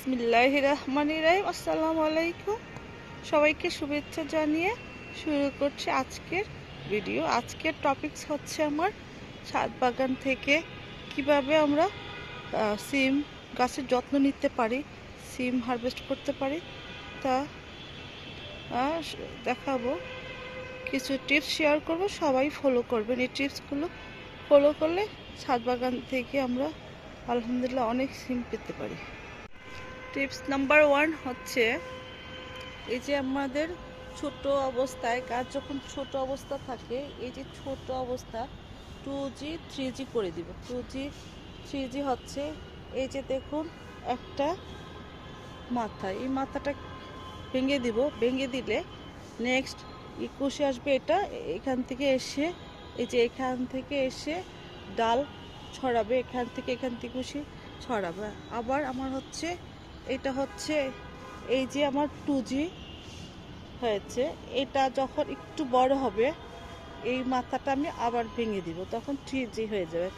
বিসমিল্লাহির রহমানির রহিম। আসসালামু আলাইকুম। সবাইকে শুভেচ্ছা জানিয়ে শুরু করছি আজকের ভিডিও। আজকের টপিকস হচ্ছে আমার ছাদ বাগান থেকে কিভাবে আমরা সিম গাছের যত্ন নিতে পারি, সিম হারভেস্ট করতে পারি তা দেখাবো। কিছু টিপস শেয়ার করব, সবাই ফলো করবেন। এই টিপসগুলো ফলো করলে ছাদ বাগান থেকে আমরা আলহামদুলিল্লাহ অনেক সিম পেতে পারি। টিপস নাম্বার 1 হচ্ছে, এই যে আমাদের ছোট অবস্থায় গাছ যখন ছোট অবস্থা থাকে, এই যে ছোট অবস্থা 2G 3G করে দিব। 2G 3G হচ্ছে এই যে দেখুন একটা মাথা, এই মাথাটা ভেঙে দিব। ভেঙে দিলে নেক্সট কুশি আসবে, এটা এখান থেকে এসে এই যে এখান থেকে এসে ডাল ছড়াবে, এখান থেকে কুশি ছড়াবে। আবার আমার হচ্ছে এটা হচ্ছে এই যে আমার 2G হয়েছে, এটা যখন একটু বড় হবে এই মাথাটা আমি আবার ভেঙে দিব, তখন 3G হয়ে যাবে।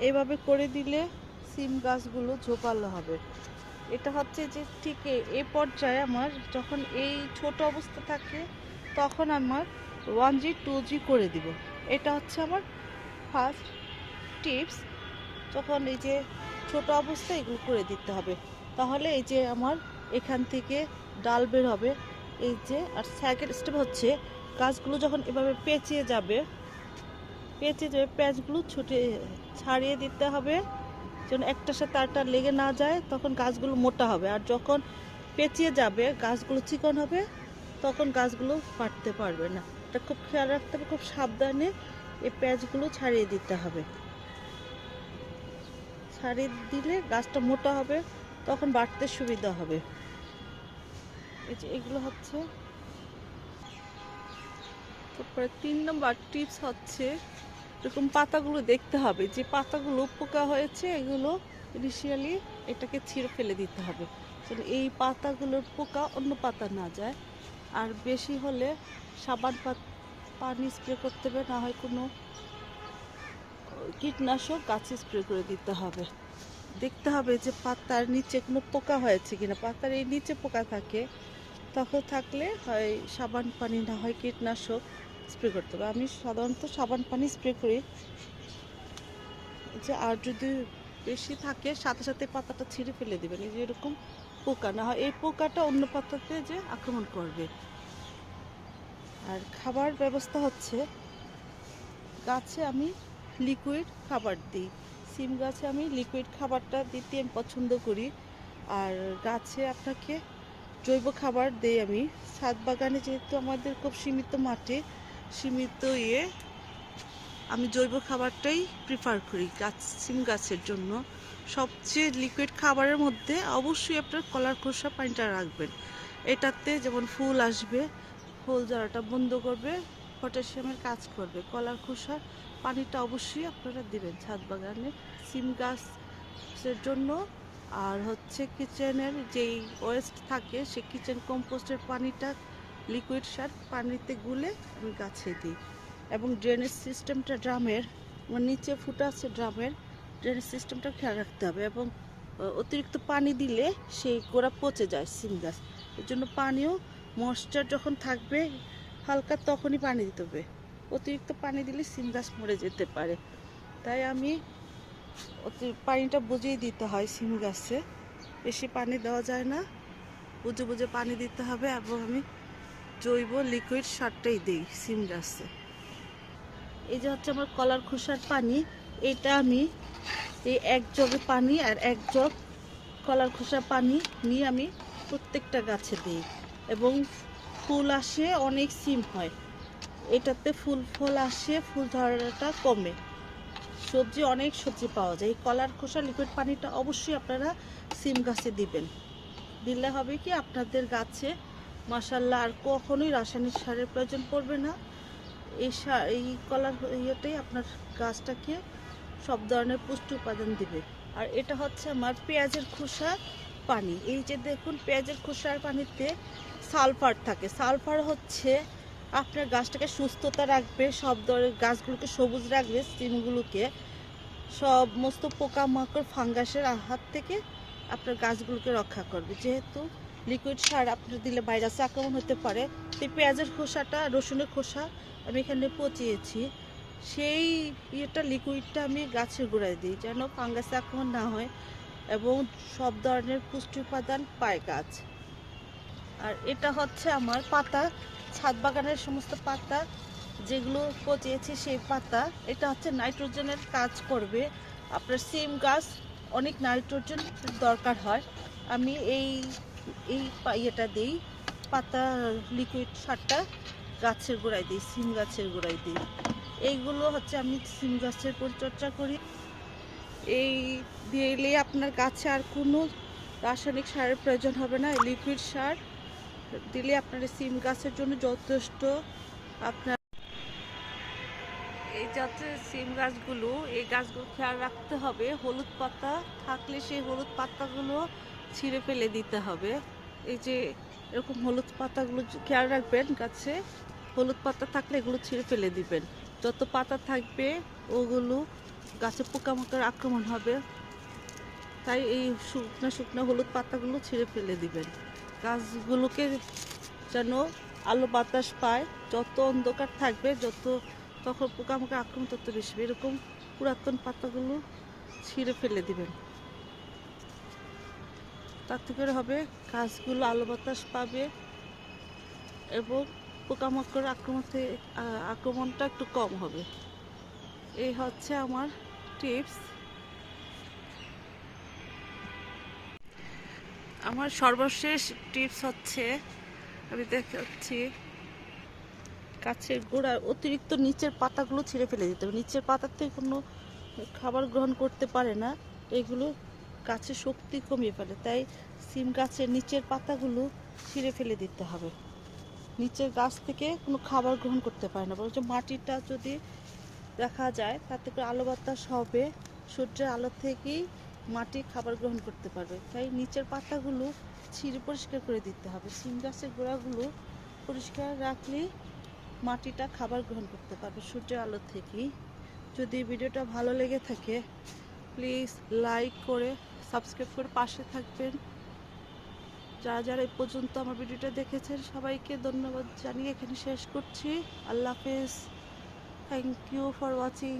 এইভাবে করে দিলে সিম গাছগুলো ঝোপালো হবে। এটা হচ্ছে যে ঠিক এই পর্যায়ে আমার যখন এই ছোট অবস্থা থাকে তখন আমার 1G 2G করে দিব। এটা হচ্ছে আমার ফার্স্ট টিপস। যখন এই যে ছোট অবস্থায় এগুলো করে দিতে হবে, তাহলে এই যে আমার এখান থেকে ডাল বের হবে এই যে। আর সেকেন্ড স্টেপ হচ্ছে, গাছগুলো যখন এভাবে পেঁচিয়ে যাবে প্যাঁচগুলো ছাড়িয়ে দিতে হবে, যেন একটার সাথে আরেকটা লেগে না যায়। তখন গাছগুলো মোটা হবে। আর যখন পেঁচিয়ে যাবে গাছগুলো চিকন হবে, তখন গাছগুলো পারতে পারবে না। এটা খুব খেয়াল রাখতে হবে, খুব সাবধানে এই প্যাঁচগুলো ছাড়িয়ে দিতে হবে। ছাড়িয়ে দিলে গাছটা মোটা হবে, তখন বাড়তে সুবিধা হবে। এই যে এগুলো হচ্ছে। তারপরে 3 নম্বর টিপস হচ্ছে, এরকম পাতাগুলো দেখতে হবে, যে পাতাগুলো পোকা হয়েছে এগুলো ইনিশিয়ালি এটাকে ছিঁড়ে ফেলে দিতে হবে, যেন এই পাতাগুলোর পোকা অন্য পাতা না যায়। আর বেশি হলে সাবান পানি স্প্রে করতে হবে, না হয় কোনো কীটনাশক গাছে স্প্রে করে দিতে হবে। দেখতে হবে যে পাতার নিচে কোনো পোকা হয়েছে কিনা। পাতার এই নিচে পোকা থাকে, তখন থাকলে হয় সাবান পানি, না হয় কীটনাশক স্প্রে করতে হবে। আমি সাধারণত সাবান পানি স্প্রে করি যে। আর যদি বেশি থাকে সাথে সাথে পাতাটা ছিঁড়ে ফেলে দেবেন, এই যে এরকম পোকা না হয় এই পোকাটা অন্য পাতাতে যে আক্রমণ করবে। আর খাবার ব্যবস্থা হচ্ছে, গাছে আমি লিকুইড খাবার দিই। সিম গাছে আমি লিকুইড খাবারটা দিতে আমি পছন্দ করি। আর গাছে আপনাকে জৈব খাবার দিই আমি। ছাদ বাগানে যেহেতু আমাদের খুব সীমিত মাঠে, সীমিত আমি জৈব খাবারটাই প্রিফার করি সিম গাছের জন্য। সবচেয়ে লিকুইড খাবারের মধ্যে অবশ্যই আপনার কলার খোসা পানিটা রাখবেন। এটাতে যেমন ফুল আসবে, ফুল ঝরাটা বন্ধ করবে, পটাশিয়ামের কাজ করবে। কলার খোসার পানিটা অবশ্যই আপনারা দিবেন ছাদ বাগানে সিম গাছের জন্য। আর হচ্ছে কিচেনের যেই ওয়েস্ট থাকে, সে কিচেন কম্পোস্টের পানিটা লিকুইড সার পানিতে গুলে আমি গাছে দিই। এবং ড্রেনেজ সিস্টেমটা ড্রামের নিচে ফুটা আছে, ড্রামের ড্রেনেজ সিস্টেমটা খেয়াল রাখতে হবে। এবং অতিরিক্ত পানি দিলে সেই গোড়া পচে যায় সিম গাছ। এর জন্য পানিও ময়েশ্চার যখন থাকবে হালকা, তখনই পানি দিতে হবে। অতিরিক্ত পানি দিলে সিম গাছ মরে যেতে পারে। তাই আমি পানিটা বুঝিয়ে দিতে হয় সিম গাছে, বেশি পানি দেওয়া যায় না, বুঝে বুঝে পানি দিতে হবে। এবং আমি জৈব লিকুইড সারটাই দিই সিম গাছে। এই যে হচ্ছে আমার কলার খোসার পানি, এটা আমি এই 1 জগে পানি আর 1 জগ কলার খোসার পানি নিয়ে আমি প্রত্যেকটা গাছে দিই। এবং ফুল আসে, অনেক সিম হয় এটাতে, ফল আসে, ফুল ধরাটা কমে, অনেক সবজি পাওয়া যায়। এই কলার খোসা লিকুইড পানিটা অবশ্যই আপনারা সিম গাছে দিবেন। দিলে হবে কি, আপনাদের গাছে মাশাআল্লাহ আর কখনোই রাসায়নিক সারের প্রয়োজন পড়বে না। এই কলার ইয়েটাই আপনার গাছটাকে সব ধরনের পুষ্টি উপাদান দিবে। আর এটা হচ্ছে আমার পেঁয়াজের খোসার পানি। এই যে দেখুন, পেঁয়াজের খোসার পানিতে সালফার থাকে। সালফার হচ্ছে আপনার গাছটাকে সুস্থতা রাখবে, সব ধরনের গাছগুলোকে সবুজ রাখবে, সিমগুলোকে সমস্ত পোকামাকড় ফাঙ্গাসের হাত থেকে আপনার গাছগুলোকে রক্ষা করবে। যেহেতু লিকুইড সার আপনার দিলে ভাইরাসে আক্রমণ হতে পারে, তো পেঁয়াজের খোসাটা, রসুনের খোসা আমি এখানে পচিয়েছি, সেই লিকুইডটা আমি গাছের গোড়ায় দিই যেন ফাঙ্গাসে আক্রমণ না হয় এবং সব ধরনের পুষ্টি উপাদান পায় গাছ। আর এটা হচ্ছে আমার পাতা, ছাদ বাগানের সমস্ত পাতা যেগুলো পচিয়েছি সেই পাতা। এটা হচ্ছে নাইট্রোজেনের কাজ করবে। আপনার সিম গাছ অনেক নাইট্রোজেন দরকার হয়। আমি এই এই ইয়েটা দিই, পাতা লিকুইড সারটা গাছের গোড়ায় দিই, সিম গাছের গোড়ায় দিই। এইগুলো হচ্ছে আমি সিম গাছের পরিচর্যা করি। এই দিলে আপনার গাছে আর কোনো রাসায়নিক সারের প্রয়োজন হবে না। লিকুইড সার দিলে আপনার সিম গাছের জন্য যথেষ্ট। আপনার এই যাতে সিম গাছগুলো, এই গাছগুলো খেয়াল রাখতে হবে, হলুদ পাতা থাকলে সেই হলুদ পাতাগুলো ছিঁড়ে ফেলে দিতে হবে। এই যে এরকম হলুদ পাতাগুলো খেয়াল রাখবেন, গাছে হলুদ পাতা থাকলে এগুলো ছিঁড়ে ফেলে দিবেন। যত পাতা থাকবে ওগুলো গাছে পোকামাকড় আক্রমণ হবে, তাই এই শুকনো শুকনো হলুদ পাতাগুলো ছিঁড়ে ফেলে দিবেন। গাছগুলোকে যেন আলো বাতাস পায়, যত অন্ধকার থাকবে তখন পোকামাকড় আক্রমণ তত বেশি। এরকম পুরাতন পাতাগুলো ছিঁড়ে ফেলে দিবেন, তাতে করে হবে গাছগুলো আলো বাতাস পাবে এবং পোকামাকড় আক্রমণটা একটু কম হবে। এই হচ্ছে আমার টিপস। আমার সর্বশেষ টিপস হচ্ছে, আমি দেখাচ্ছি, গাছের গোড়ার অতিরিক্ত নিচের পাতাগুলো ছিঁড়ে ফেলে দিতে হবে। নিচের পাতার থেকে কোনো খাবার গ্রহণ করতে পারে না, এগুলো গাছের শক্তি কমিয়ে ফেলে। তাই সিম গাছের নিচের পাতাগুলো ছিঁড়ে ফেলে দিতে হবে। নিচের গাছ থেকে কোনো খাবার গ্রহণ করতে পারে না, বরঞ্চ মাটিটা যদি দেখা যায় তাতে করে আলো বাতাস হবে, সূর্যের আলো থেকেই মাটি খাবার গ্রহণ করতে পারবে। তাই নিচের পাতাগুলো ছিঁড়ে পরিষ্কার করে দিতে হবে। সিম গাছের গোড়াগুলো পরিষ্কার রাখলেই মাটিটা খাবার গ্রহণ করতে পারবে সূর্যের আলো থেকেই। যদি ভিডিওটা ভালো লেগে থাকে প্লিজ লাইক করে সাবস্ক্রাইব করে পাশে থাকবেন। যারা যারা এই পর্যন্ত আমার ভিডিওটা দেখেছেন সবাইকে ধন্যবাদ জানিয়ে এখানে শেষ করছি। আল্লাহ হাফেজ। Thank you for watching.